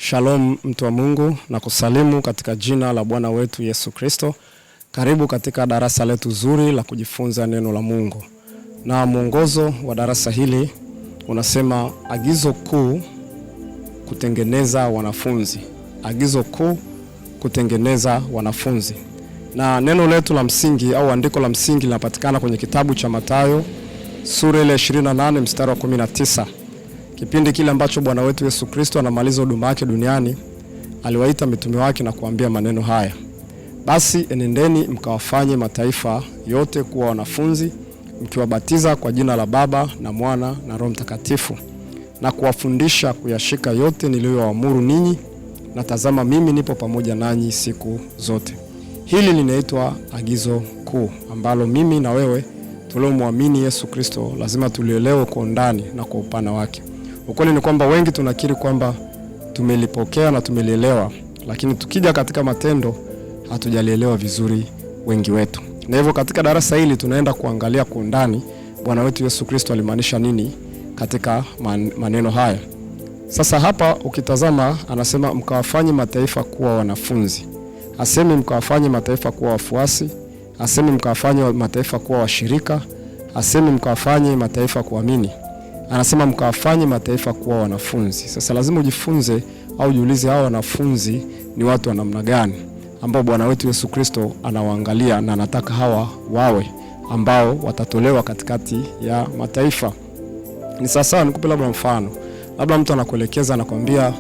Shalom mtu wa Mungu, na kusalimu katika jina la Bwana wetu Yesu Kristo. Karibu katika darasa letu zuri la kujifunza neno la Mungu. Na mwongozo wa darasa hili unasema agizo kuu kutengeneza wanafunzi. Agizo kuu kutengeneza wanafunzi. Na neno letu la msingi au andiko la msingi linapatikana kwenye kitabu cha Mathayo sura ile 28 mstari wa 19. Kipindi kile ambacho Bwana wetu Yesu Kristo anamaliza huduma yake duniani, aliwaita mitume wake na kuambia maneno haya: basi enendeni mkawafanye mataifa yote kuwa wanafunzi, mkiwabatiza kwa jina la Baba na Mwana na Roho Mtakatifu, na kuwafundisha kuyashika yote niliyowaamuru ninyi, na tazama mimi nipo pamoja nanyi siku zote. Hili linaitwa agizo kuu ambalo mimi na wewe tuliomwamini Yesu Kristo lazima tulielewe kwa undani na kwa upana wake. Ukweli ni kwamba wengi tunakiri kwamba tumelipokea na tumelielewa, lakini tukija katika matendo hatujalielewa vizuri wengi wetu. Na hivyo katika darasa hili tunaenda kuangalia kwa undani Bwana wetu Yesu Kristo alimaanisha nini katika maneno haya. Sasa hapa ukitazama anasema mkawafanye mataifa kuwa wanafunzi. Asemi mkawafanye mataifa kuwa wafuasi, asemi mkawafanye mataifa kuwa washirika, asemi mkawafanye mataifa kuamini. Anasema mkawafanye mataifa kuwa wanafunzi. Sasa lazima ujifunze au jiulize hao wanafunzi ni watu wa namna gani ambao Bwana wetu Yesu Kristo anawaangalia na anataka hawa wawe ambao watatolewa katikati ya mataifa. Ni sasa nikupe labda mfano. Labda mtu anakuelekeza anakuambia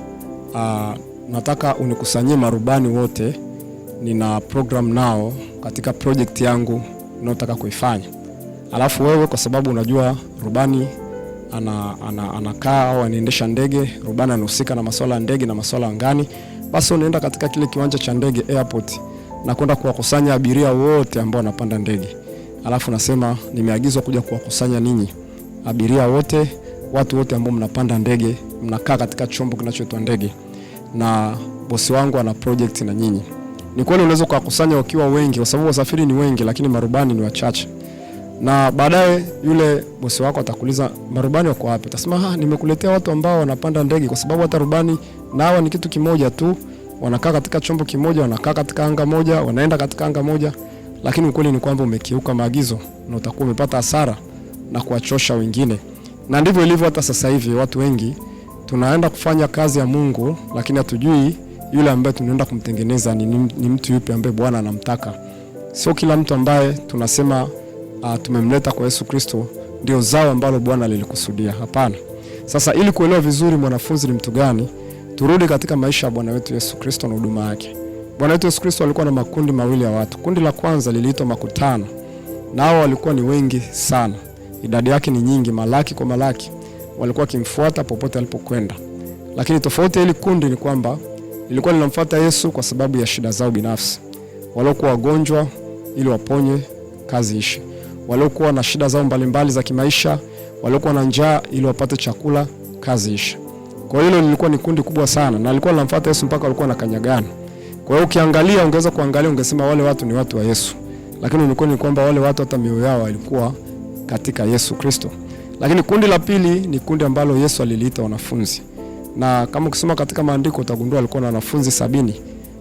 nataka unikusanyie marubani wote, nina program nao katika project yangu ninayotaka kuifanya. Alafu wewe kwa sababu unajua rubani anakaa au anaendesha ndege, rubani anahusika na masuala ya ndege na masuala angani, basi unaenda katika kile kiwanja cha ndege airport na kwenda kuwakusanya abiria wote ambao wanapanda ndege. Alafu nasema nimeagizwa kuja kuwakusanya ninyi abiria wote, watu wote ambao mnapanda ndege, mnakaa katika chombo kinachoitwa ndege, na bosi wangu ana project na nyinyi. Ni kweli unaweza kuwakusanya ukiwa wengi kwa sababu wasafiri ni wengi, lakini marubani ni wachache. Na baadaye yule bosi wako atakuuliza marubani wako wapi? Utasema nimekuletea watu ambao wanapanda ndege, kwa sababu hata rubani nao ni kitu kimoja tu, wanakaa katika chombo kimoja, wanakaa katika anga moja, wanaenda katika anga moja. Lakini ukweli ni kwamba umekiuka maagizo na utakuwa umepata hasara na kuwachosha wengine. Na ndivyo ilivyo hata sasa hivi. Watu wengi tunaenda kufanya kazi ya Mungu, lakini hatujui yule ambaye tunaenda kumtengeneza ni mtu yupi ambaye Bwana anamtaka. Sio kila mtu ambaye tunasema tumemleta kwa Yesu Kristo ndio zao ambalo Bwana alilikusudia. Hapana. Sasa ili kuelewa vizuri mwanafunzi ni mtu gani, turudi katika maisha ya Bwana wetu Yesu Kristo na huduma yake. Bwana wetu Yesu Kristo alikuwa na makundi mawili ya watu. Kundi la kwanza liliitwa makutano. Nao walikuwa ni wengi sana. Idadi yake ni nyingi, malaki kwa malaki. Walikuwa kimfuata popote alipokwenda. Lakini tofauti ile kundi ni kwamba ilikuwa linamfuata Yesu kwa sababu ya shida zao binafsi. Waliokuwa wagonjwa ili waponywe, kazi ishi. Waliokuwa na shida zao mbalimbali za kimaisha, waliokuwa na njaa ili wapate chakula, kazi ishi. Kwa hiyo lilikuwa ni kundi kubwa sana na alikuwa anamfuata Yesu mpaka walikuwa na kanyagana. Kwa hiyo ukiangalia, ungeweza kuangalia ungesema wale watu ni watu wa Yesu. Lakini unakuwa ni kwamba wale watu hata mioyo yao ilikuwa katika Yesu Kristo. Lakini kundi la pili ni kundi ambalo Yesu aliliita wanafunzi. Na kama ukisoma katika maandiko utagundua alikuwa na wanafunzi 70.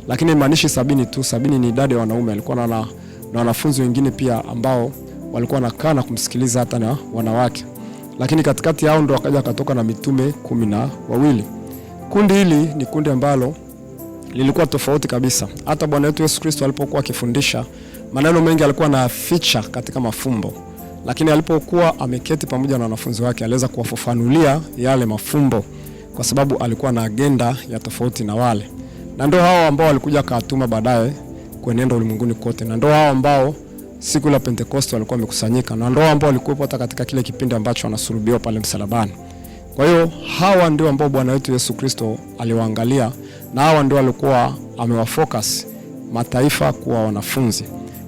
Lakini maanishi 70 tu, 70 ni idadi ya wanaume. Alikuwa na wanafunzi wengine pia ambao walikuwa wanakaa na kumsikiliza hata na wanawake. Lakini katikati yao ndo akaja akatoka na mitume 12. Kundi hili ni kundi ambalo lilikuwa tofauti kabisa. Hata Bwana wetu Yesu Kristo alipokuwa akifundisha, maneno mengi alikuwa anaficha katika mafumbo. Lakini alipokuwa ameketi pamoja na wanafunzi wake, aliweza kuwafafanulia yale mafumbo kwa sababu alikuwa na agenda ya tofauti na wale. Na ndio hao ambao walikuja kaatuma baadaye kuenenda ulimwenguni kote. Na ndio hao ambao siku ya Pentekoste walikuwa wamekusanyika, na ndio ambao walikuwa hata katika kile kipindi ambacho anasulubiwa pale msalabani. Kwa hiyo hawa ndio ambao Bwana wetu Yesu Kristo aliwaangalia, na hawa ndio walikuwa amewafocus mataifa kuwa wanafunzi.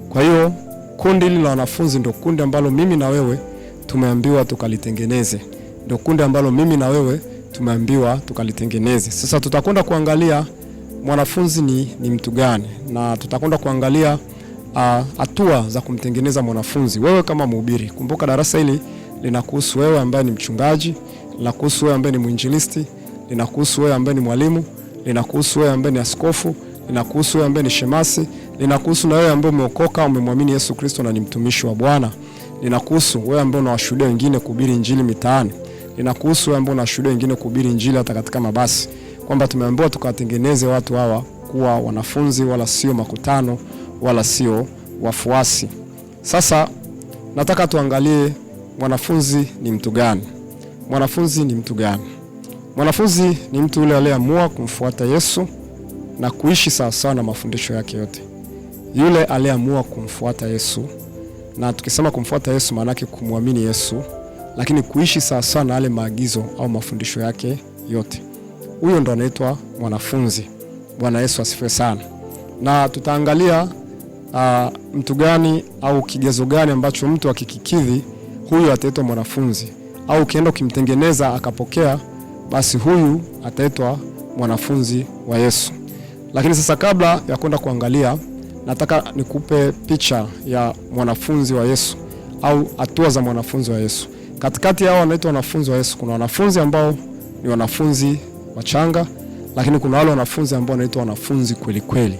Kwa hiyo kundi hili la wanafunzi ndio kundi ambalo mimi na wewe tumeambiwa tukalitengeneze. Ndio kundi ambalo mimi na wewe tumeambiwa tukalitengeneze. Sasa tutakwenda kuangalia mwanafunzi ni mtu gani, na tutakwenda kuangalia hatua za kumtengeneza mwanafunzi. Wewe kama mhubiri, kumbuka darasa hili linakuhusu wewe ambaye ni mchungaji, linakuhusu wewe ambaye ni mwinjilisti, linakuhusu wewe ambaye ni mwalimu, linakuhusu wewe ambaye ni askofu, linakuhusu wewe ambaye ni shemasi, linakuhusu na wewe ambaye umeokoka, umemwamini Yesu Kristo na ni mtumishi wa Bwana. Linakuhusu wewe ambaye unawashuhudia wengine kuhubiri injili mitaani. Linakuhusu wewe ambaye unashuhudia wengine kuhubiri injili hata katika mabasi. Kwamba tumeambiwa tukawatengeneze watu hawa kuwa wanafunzi, wala sio makutano, wala sio wafuasi. Sasa nataka tuangalie mwanafunzi ni mtu gani? Mwanafunzi ni mtu gani? Mwanafunzi ni mtu yule aliyeamua kumfuata Yesu na kuishi sawasawa na mafundisho yake yote. Yule aliyeamua kumfuata Yesu, na tukisema kumfuata Yesu maana yake kumwamini Yesu, lakini kuishi sawasawa na yale maagizo au mafundisho yake yote. Huyo ndo anaitwa mwanafunzi. Bwana Yesu asifiwe sana. Na tutaangalia mtu gani au kigezo gani ambacho mtu akikikidhi huyu ataitwa mwanafunzi, au ukienda ukimtengeneza akapokea, basi huyu ataitwa mwanafunzi wa Yesu. Lakini sasa kabla ya kwenda kuangalia, nataka nikupe picha ya mwanafunzi wa Yesu au hatua za mwanafunzi wa Yesu. Katikati yao wanaitwa wanafunzi wa Yesu, kuna wanafunzi ambao ni wanafunzi wachanga, lakini kuna wale wanafunzi ambao wanaitwa wanafunzi kweli kweli.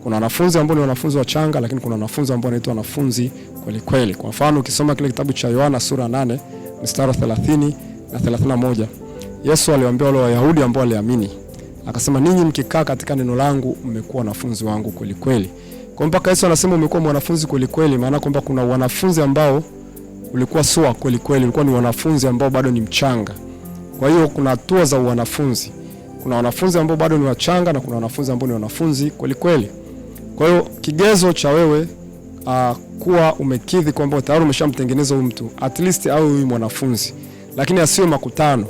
Kuna wanafunzi ambao ni wanafunzi wachanga, lakini kuna wanafunzi ambao wanaitwa wanafunzi kweli kweli. Kwa mfano ukisoma kile kitabu cha Yohana sura 8 mstari 30 na 31, Yesu aliwaambia wale Wayahudi ambao waliamini, akasema ninyi mkikaa katika neno langu mmekuwa wanafunzi wangu kweli kweli. Kwa mpaka Yesu anasema umekuwa mwanafunzi kweli kweli, maana kwamba kuna wanafunzi ambao ulikuwa sio kweli kweli, ulikuwa ni wanafunzi ambao bado ni mchanga. Kwa hiyo kuna hatua za wanafunzi. Kuna wanafunzi ambao bado ni wachanga na kuna wanafunzi ambao ni wanafunzi kweli kweli. Kwa hiyo kigezo cha wewe kuwa umekidhi kwamba tayari umeshamtengeneza huyu mtu, at least awe huyu mwanafunzi, lakini asiwe makutano,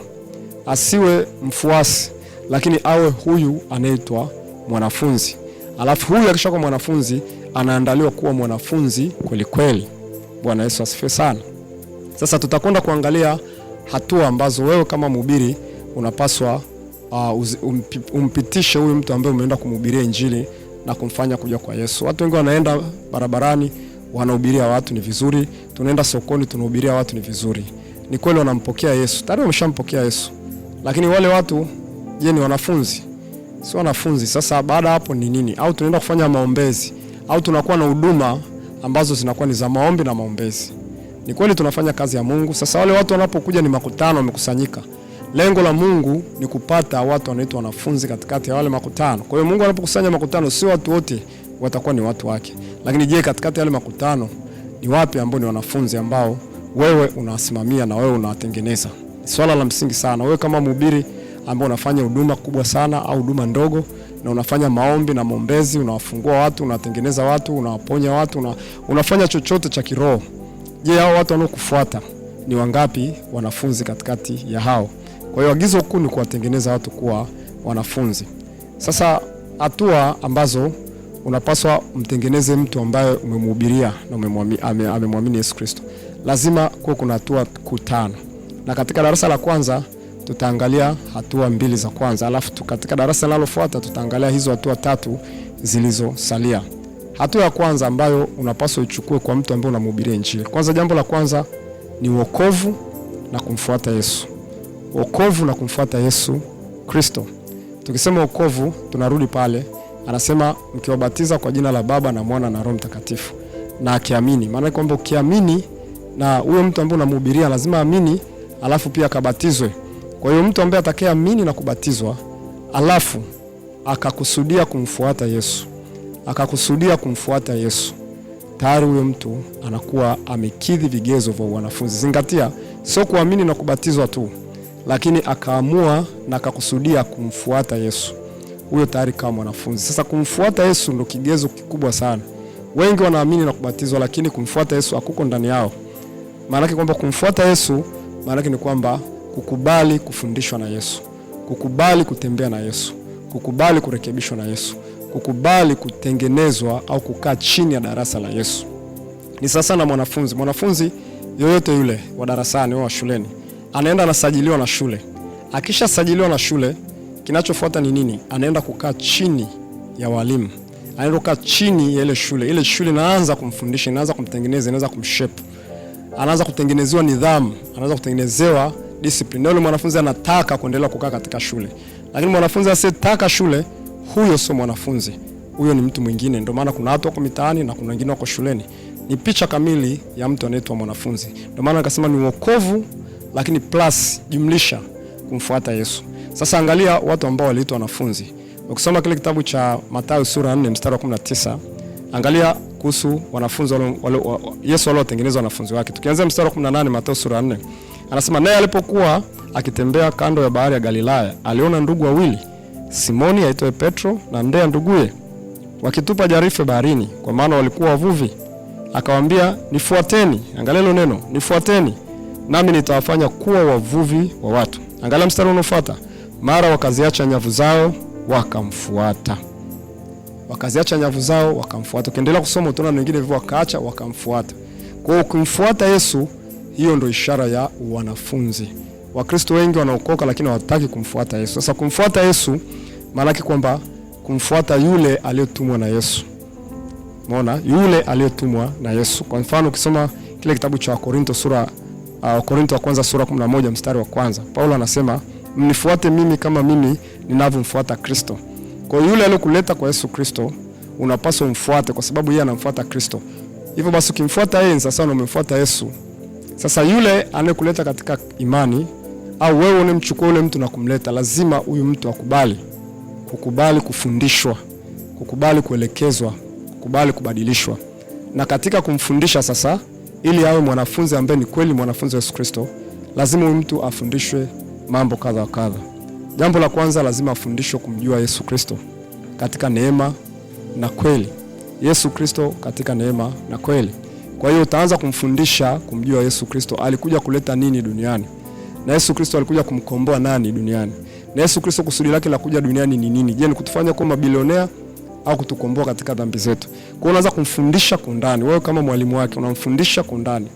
asiwe mfuasi, lakini awe huyu anaitwa mwanafunzi. Alafu huyu akishakuwa mwanafunzi anaandaliwa kuwa mwanafunzi kweli kweli. Bwana Yesu asifiwe sana. Sasa tutakwenda kuangalia hatua ambazo wewe kama mhubiri unapaswa umpitishe huyu mtu ambaye umeenda kumhubiria injili na kumfanya kuja kwa Yesu. Watu wengi wanaenda barabarani wanahubiria watu, ni vizuri. Tunaenda sokoni tunahubiria watu, ni vizuri. Ni kweli wanampokea Yesu, tayari wameshampokea Yesu. Lakini wale watu, je, ni wanafunzi? Si wanafunzi. Sasa baada hapo ni nini? Au tunaenda kufanya maombezi, au tunakuwa na huduma ambazo zinakuwa ni za maombi na maombezi. Ni kweli tunafanya kazi ya Mungu. Sasa wale watu wanapokuja ni makutano, wamekusanyika. Lengo la Mungu ni kupata watu wanaitwa wanafunzi katikati ya wale makutano. Kwa hiyo Mungu anapokusanya makutano, sio watu wote watakuwa ni watu wake. Lakini je, katikati ya wale makutano ni wapi ambao ni wanafunzi ambao wewe unawasimamia na wewe unawatengeneza? Swala la msingi sana. Wewe kama mhubiri ambao unafanya huduma kubwa sana au huduma ndogo na unafanya maombi na maombezi, unawafungua watu, unawatengeneza watu, unawaponya watu, unafanya chochote cha kiroho. Je, hao watu wanaokufuata ni wangapi wanafunzi katikati ya hao? Kwa hiyo agizo kuu ni kuwatengeneza watu kuwa wanafunzi. Sasa hatua ambazo unapaswa mtengeneze mtu ambaye umemhubiria na amemwamini Yesu Kristo, lazima kuwa kuna hatua kuu 5. Na katika darasa la kwanza tutaangalia hatua 2 za kwanza, alafu katika darasa linalofuata tutaangalia hizo hatua 3 zilizosalia. Hatua ya kwanza ambayo unapaswa uchukue kwa mtu ambaye unamhubiria injili. Kwanza, jambo la kwanza ni wokovu na kumfuata Yesu. Wokovu na kumfuata Yesu Kristo. Tukisema wokovu tunarudi pale, anasema mkiwabatiza kwa jina la Baba na Mwana na Roho Mtakatifu na akiamini. Maana kwamba ukiamini, na huyo mtu ambaye unamhubiria lazima amini, alafu pia akabatizwe. Kwa hiyo mtu ambaye atakayeamini na kubatizwa alafu akakusudia kumfuata Yesu, akakusudia kumfuata Yesu, tayari huyo mtu anakuwa amekidhi vigezo vya wanafunzi. Zingatia, sio kuamini na kubatizwa tu, lakini akaamua na akakusudia kumfuata Yesu. Huyo tayari kama mwanafunzi. Sasa kumfuata Yesu ndio kigezo kikubwa sana. Wengi wanaamini na kubatizwa, lakini kumfuata Yesu hakuko ndani yao. Maana yake kwamba kumfuata Yesu maana yake ni kwamba kukubali kufundishwa na Yesu, kukubali kutembea na Yesu, kukubali kurekebishwa na Yesu, kukubali kutengenezwa au kukaa chini ya darasa la Yesu. Ni sasa na mwanafunzi. Mwanafunzi yoyote yule wa darasani au wa shuleni anaenda anasajiliwa na shule. Akisha sajiliwa na shule, kinachofuata ni nini? Anaenda kukaa chini ya walimu. Anaenda kukaa chini ya ile shule. Ile shule inaanza kumfundisha, inaanza kumtengeneza, inaanza kumshape. Anaanza kutengenezewa nidhamu, anaanza kutengenezewa discipline. Yule mwanafunzi anataka kuendelea kukaa katika shule. Lakini mwanafunzi asiyetaka shule, huyo sio mwanafunzi. Huyo ni mtu mwingine. Ndio maana kuna watu wako mitaani na kuna wengine wako shuleni. Ni picha kamili ya mtu anaitwa mwanafunzi. Ndio maana nikasema ni wokovu lakini plus jumlisha kumfuata Yesu. Sasa angalia watu ambao waliitwa wanafunzi. Ukisoma kile kitabu cha Mathayo sura 4 mstari wa 19, angalia kuhusu wanafunzi Yesu aliotengeneza wanafunzi wake. Tukianza mstari wa 18 Mathayo sura 4. Anasema naye alipokuwa akitembea kando ya bahari ya Galilaya, aliona ndugu wawili, Simoni aitwaye Petro na Andrea nduguye, wakitupa jarife baharini, kwa maana walikuwa wavuvi. Akawaambia, nifuateni. Angalia hilo neno, nifuateni, nami nitawafanya kuwa wavuvi wa watu. Angalia mstari unaofuata. Mara wakaziacha nyavu zao wakamfuata. Wakaziacha nyavu zao wakamfuata. Ukiendelea kusoma utaona wengine hivyo wakaacha wakamfuata. Kwa hiyo kumfuata Yesu, hiyo ndio ishara ya wanafunzi. Wakristo wengi wanaokoka lakini hawataki kumfuata Yesu. Sasa kumfuata Yesu maana yake kwamba kumfuata yule aliyetumwa na Yesu. Umeona? Yule aliyetumwa na Yesu. Kwa mfano ukisoma kile kitabu cha Korinto Korinto wa kwanza sura 11 mstari wa kwanza, Paulo anasema, mnifuate mimi kama mimi ninavyomfuata Kristo. Kwa hiyo yule aliyekuleta kwa Yesu Kristo unapaswa umfuate kwa sababu yeye anamfuata Kristo. Hivyo basi ukimfuata yeye sasa unamfuata Yesu. Sasa yule anayekuleta katika imani au wewe unemchukua yule mtu na kumleta, lazima huyu mtu kukubali kufundishwa, kukubali kuelekezwa, kukubali kubadilishwa. Na katika kumfundisha sasa, ili awe mwanafunzi ambaye ni kweli mwanafunzi wa Yesu Kristo, lazima huyu mtu afundishwe mambo kadha wa kadha. Jambo la kwanza, lazima afundishwe kumjua Yesu Kristo katika neema na kweli. Yesu Kristo katika neema na kweli. Kwa hiyo utaanza kumfundisha kumjua Yesu Kristo. Alikuja kuleta nini duniani? Na Yesu Kristo alikuja kumkomboa nani duniani? Na Yesu Kristo kusudi lake la kuja duniani ni nini? Je, ni kutufanya kuwa mabilionea au kutukomboa katika dhambi zetu? Kwa hiyo unaanza kumfundisha kwa ndani. Wewe kama mwalimu wake unamfundisha kwa ndani.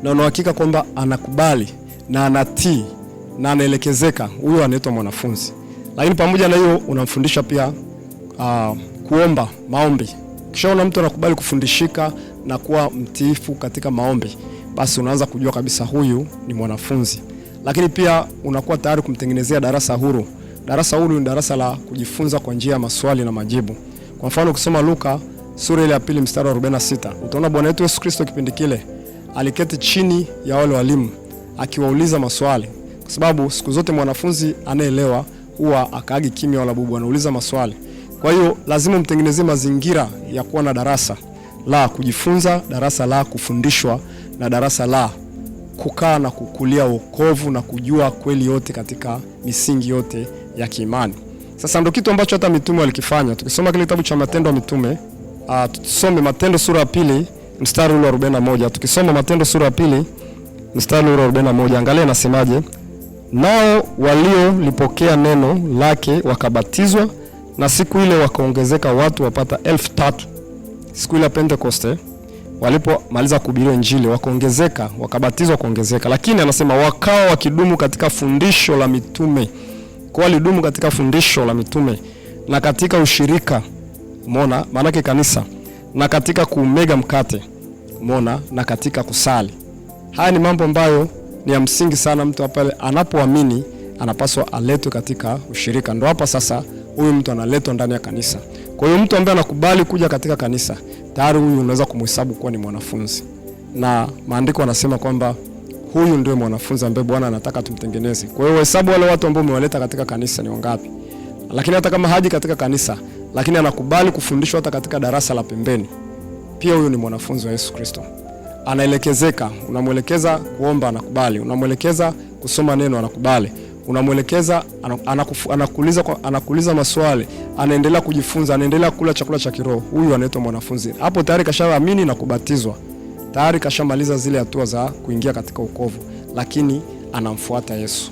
Na unahakika kwamba anakubali na anatii na anaelekezeka. Huyo anaitwa mwanafunzi. Lakini pamoja na hiyo unamfundisha pia kuomba, maombi. Kisha una mtu anakubali kufundishika na kuwa mtiifu katika maombi, basi unaanza kujua kabisa huyu ni mwanafunzi. Lakini pia unakuwa tayari kumtengenezea darasa huru. Darasa huru ni darasa la kujifunza kwa njia ya maswali na majibu. Kwa mfano ukisoma Luka sura ile ya 2 mstari wa 46, utaona Bwana wetu Yesu Kristo kipindi kile aliketi chini ya wale walimu akiwauliza maswali. Kwa sababu siku zote mwanafunzi anaelewa huwa akaagi kimya wala bubu, anauliza maswali. Kwa hiyo lazima mtengenezee mazingira ya kuwa na darasa la kujifunza, darasa la kufundishwa na darasa la kukaa na kukulia wokovu na kujua kweli yote katika misingi yote ya kiimani. Sasa ndio kitu ambacho hata mitume walikifanya. Tukisoma kile kitabu cha Matendo ya Mitume, tusome Matendo sura ya 2 mstari wa 41. Tukisoma Matendo sura ya 2 mstari wa 41, angalia nasemaje. Nao waliolipokea neno lake wakabatizwa, na siku ile wakaongezeka watu wapata 3,000. Siku ile Pentekoste walipomaliza kuhubiri Injili wakaongezeka, wakabatizwa kuongezeka. Lakini anasema wakawa wakidumu katika fundisho la mitume. Kwa walidumu katika fundisho la mitume na katika ushirika, umeona, maana yake kanisa, na katika kumega mkate, umeona, na katika kusali. Haya ni mambo ambayo ni ya msingi sana. Mtu hapa anapoamini anapaswa aletwe katika ushirika. Ndio hapa sasa huyu mtu analetwa ndani ya kanisa. Kwa hiyo mtu ambaye anakubali kuja katika kanisa, tayari huyu unaweza kumhesabu kuwa ni mwanafunzi. Na maandiko yanasema kwamba huyu ndio mwanafunzi ambaye Bwana anataka tumtengeneze. Kwa hiyo hesabu wale watu ambao umewaleta katika kanisa ni wangapi? Lakini hata kama haji katika kanisa, lakini anakubali kufundishwa hata katika darasa la pembeni, pia huyu ni mwanafunzi wa Yesu Kristo. Anaelekezeka, unamwelekeza kuomba anakubali, unamwelekeza kusoma neno anakubali, unamwelekeza anakuuliza maswali, anaendelea kujifunza, anaendelea kula chakula cha kiroho. Huyu anaitwa mwanafunzi. Hapo tayari kashaamini na kubatizwa. Tayari kashamaliza zile hatua za kuingia katika wokovu, lakini anamfuata Yesu.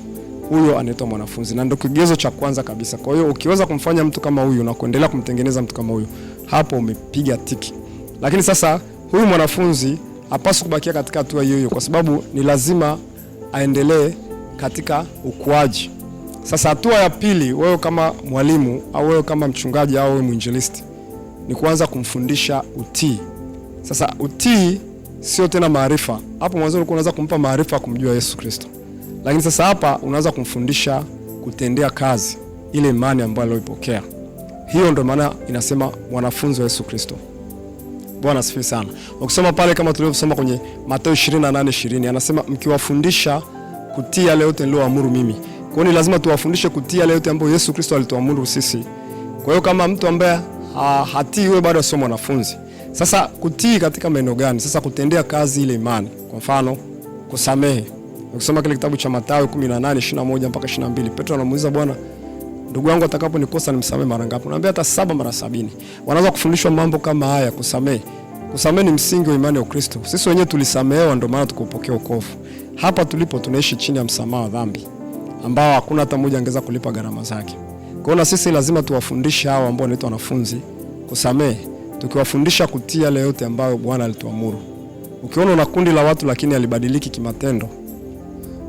Huyo anaitwa mwanafunzi na ndio kigezo cha kwanza kabisa. Kwa hiyo ukiweza kumfanya mtu kama huyu na kuendelea kumtengeneza mtu kama huyu, hapo umepiga tiki. Lakini sasa huyu mwanafunzi hapaswi kubakia katika hatua hiyo, kwa sababu ni lazima aendelee katika ukuaji. Sasa hatua ya pili, wewe kama mwalimu au wewe kama mchungaji au wewe mwinjilisti, ni kuanza kumfundisha utii. Sasa utii sio tena maarifa. Hapo mwanzo ulikuwa unaanza kumpa maarifa kumjua Yesu Kristo. Lakini sasa hapa unaanza kumfundisha kutendea kazi ile imani ambayo aliyopokea. Hiyo ndio maana inasema mwanafunzi wa Yesu Kristo. Bwana asifiwe sana. Ukisoma pale kama tulivyosoma kwenye Mathayo 28:20 anasema mkiwafundisha kutii yale yote niliyoamuru mimi. Kwa hiyo ni lazima tuwafundishe kutii yale yote ambayo Yesu Kristo alituamuru sisi. Kwa hiyo kama mtu ambaye hatii, wewe bado sio mwanafunzi. Sasa kutii katika maeneo gani? Sasa kutendea kazi ile imani. Kwa mfano, kusamehe. Ukisoma kile kitabu cha Mathayo 18:21 mpaka 22, Petro anamuuliza Bwana, ndugu yangu atakaponikosa nimsamehe mara ngapi? Anamwambia hata 7 mara 70. Wanaanza kufundishwa mambo kama haya, kusamehe. Kusamehe ni msingi wa imani ya Ukristo. Sisi wenyewe tulisamehewa, ndio maana tukapokea wokovu. Hapa tulipo tunaishi chini ya msamaha wa dhambi ambao hakuna hata mmoja angeza kulipa gharama zake. Kwa hiyo na sisi lazima tuwafundishe hao ambao wanaitwa wanafunzi kusamehe, tukiwafundisha kutii yale yote ambayo Bwana alituamuru. Ukiona una kundi la watu lakini alibadiliki kimatendo,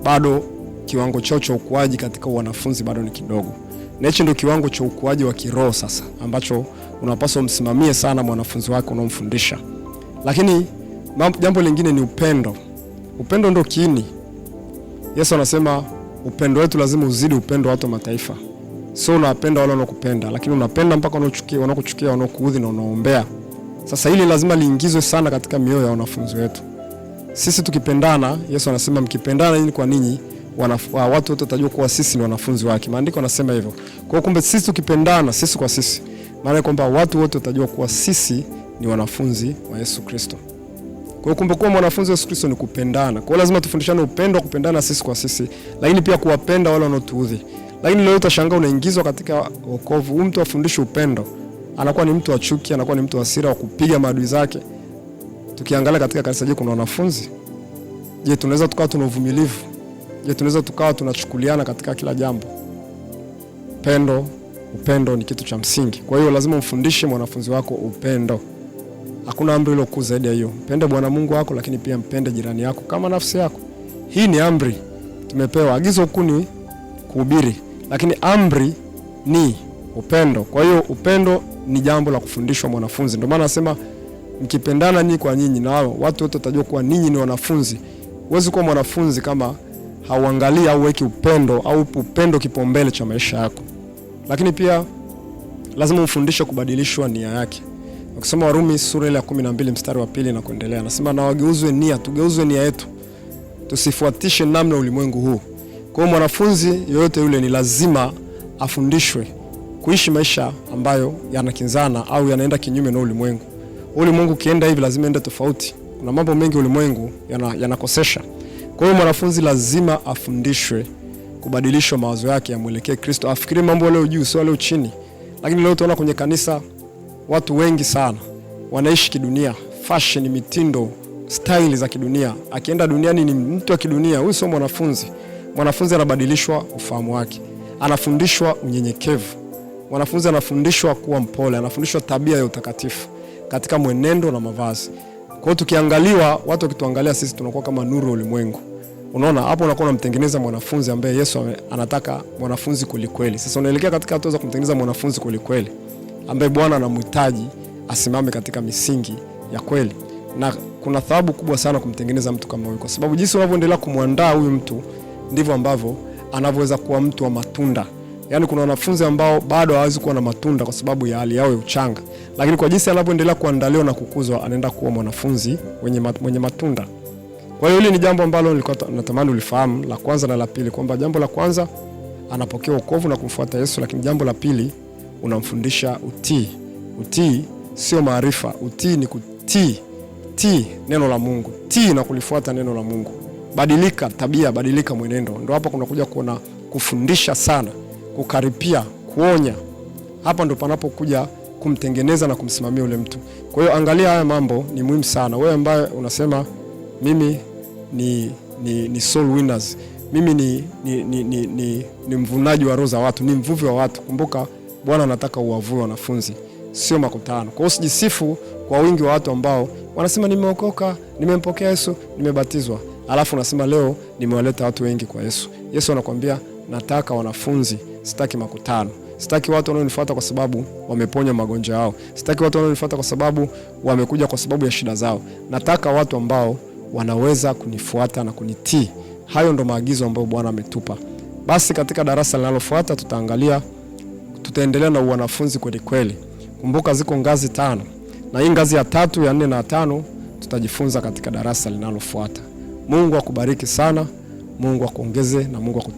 bado kiwango chao cha ukuaji katika wanafunzi bado ni kidogo. Na hicho ndio kiwango cha ukuaji wa kiroho sasa ambacho unapaswa msimamie sana mwanafunzi wako unaomfundisha. Lakini jambo lingine ni upendo. Upendo ndio kiini. Yesu anasema upendo wetu lazima uzidi upendo wa watu wa mataifa. Sio unapenda wale wanaokupenda, lakini unapenda mpaka wanaokuchukia, wanaokuudhi na unaombea. Sasa hili lazima liingizwe sana katika mioyo ya wanafunzi wetu. Sisi tukipendana, Yesu anasema mkipendana ninyi kwa ninyi, watu wote watajua kuwa sisi ni wanafunzi wake. Maandiko yanasema hivyo. Kwa hiyo kumbe sisi tukipendana sisi kwa sisi, maana kwamba watu wote watajua kuwa sisi ni wanafunzi wa Yesu Kristo. Kwa hiyo kumbe kuwa mwanafunzi wa Yesu Kristo ni kupendana. Kwa hiyo lazima tufundishane upendo, kupendana sisi kwa sisi, lakini pia kuwapenda wale wanaotuudhi. Lakini leo utashangaa unaingizwa katika wokovu, mtu afundishe upendo, anakuwa ni mtu wa chuki, anakuwa ni mtu wa hasira, wa kupiga maadui zake. Tukiangalia katika kanisa, je, kuna wanafunzi? Je, tunaweza tukawa tuna uvumilivu? Je, tunaweza tukawa tunachukuliana katika kila jambo? Upendo ni kitu cha msingi. Kwa hiyo lazima umfundishe mwanafunzi wako upendo. Hakuna amri ile kuu zaidi ya hiyo. Mpende Bwana Mungu wako, lakini pia mpende jirani yako kama nafsi yako. Hii ni amri tumepewa. Agizo kuu ni kuhubiri, lakini amri ni upendo. Kwa hiyo upendo ni jambo la kufundishwa mwanafunzi. Ndio maana nasema mkipendana ninyi kwa nyinyi, na watu wote watajua kuwa ninyi ni wanafunzi. Huwezi kuwa mwanafunzi kama hauangalii au weki upendo kipaumbele cha maisha yako. Lakini pia lazima umfundishe kubadilishwa nia yake. Ukisoma Warumi sura ya 12 mstari wa 2 na kuendelea, anasema na tugeuzwe nia yetu, tusifuatishe namna ulimwengu huu. Kwa hiyo mwanafunzi yoyote yule ni lazima afundishwe kuishi maisha ambayo yanakinzana au yanaenda kinyume na ulimwengu. Ulimwengu kienda hivi lazima ende tofauti. Kuna mambo mengi ulimwengu yanakosesha. Kwa hiyo mwanafunzi lazima afundishwe kubadilishwa mawazo yake yamwelekee Kristo, afikirie mambo leo juu sio leo chini. Lakini leo tunaona kwenye kanisa watu wengi sana wanaishi kidunia, fashion, mitindo, style za kidunia. Akienda duniani ni mtu wa kidunia. Huyu sio mwanafunzi. Mwanafunzi anabadilishwa ufahamu wake, anafundishwa unyenyekevu. Mwanafunzi anafundishwa kuwa mpole, anafundishwa tabia ya utakatifu katika mwenendo na mavazi. Kwa hiyo tukiangaliwa, watu wakituangalia sisi tunakuwa kama nuru ya ulimwengu. Unaona hapo unakuwa unamtengeneza mwanafunzi ambaye Yesu anataka mwanafunzi kweli. Sasa unaelekea katika hatua za kumtengeneza mwanafunzi kweli ambaye Bwana anamhitaji asimame katika misingi ya kweli. Na kuna thawabu kubwa sana kumtengeneza mtu kama huyu, kwa sababu jinsi unavyoendelea kumwandaa huyu mtu ndivyo ambavyo anavyoweza kuwa mtu wa matunda. Yaani kuna wanafunzi ambao bado hawezi kuwa na matunda kwa sababu ya hali yao ya uchanga, lakini kwa jinsi anavyoendelea kuandaliwa na kukuzwa anaenda kuwa mwanafunzi mwenye matunda. Kwa hiyo hili ni jambo ambalo nilikuwa natamani ulifahamu, la kwanza na la pili, kwamba jambo la kwanza anapokea wokovu na kumfuata Yesu, lakini jambo la pili unamfundisha utii. Utii sio maarifa, utii ni kutii. Tii neno la Mungu, tii na kulifuata neno la Mungu. Badilika tabia, badilika mwenendo. Ndio hapa kunakuja kuona kufundisha sana, kukaripia, kuonya. Hapa ndio panapokuja kumtengeneza na kumsimamia ule mtu. Kwa hiyo angalia haya mambo ni muhimu sana. Wewe ambaye unasema mimi ni soul winners, mimi ni mvunaji wa roho za watu, ni mvuvi wa watu. Kumbuka Bwana anataka uwavue wanafunzi, sio makutano. Kwa hiyo usijisifu kwa wingi wa watu ambao wanasema nimeokoka, nimempokea Yesu, nimebatizwa, alafu unasema leo nimewaleta watu wengi kwa Yesu. Yesu anakuambia nataka wanafunzi, sitaki makutano. Sitaki watu wanaonifuata kwa sababu wameponya magonjwa yao. Sitaki watu wanaonifuata kwa sababu wamekuja kwa sababu ya shida zao. Nataka watu ambao wanaweza kunifuata na kunitii. Hayo ndo maagizo ambayo Bwana ametupa. Basi katika darasa linalofuata tutaendelea na wanafunzi kweli kweli. Kumbuka ziko ngazi 5. Na hii ngazi ya 3, ya 4 na 5 tutajifunza katika darasa linalofuata. Mungu akubariki sana. Mungu akuongeze na Mungu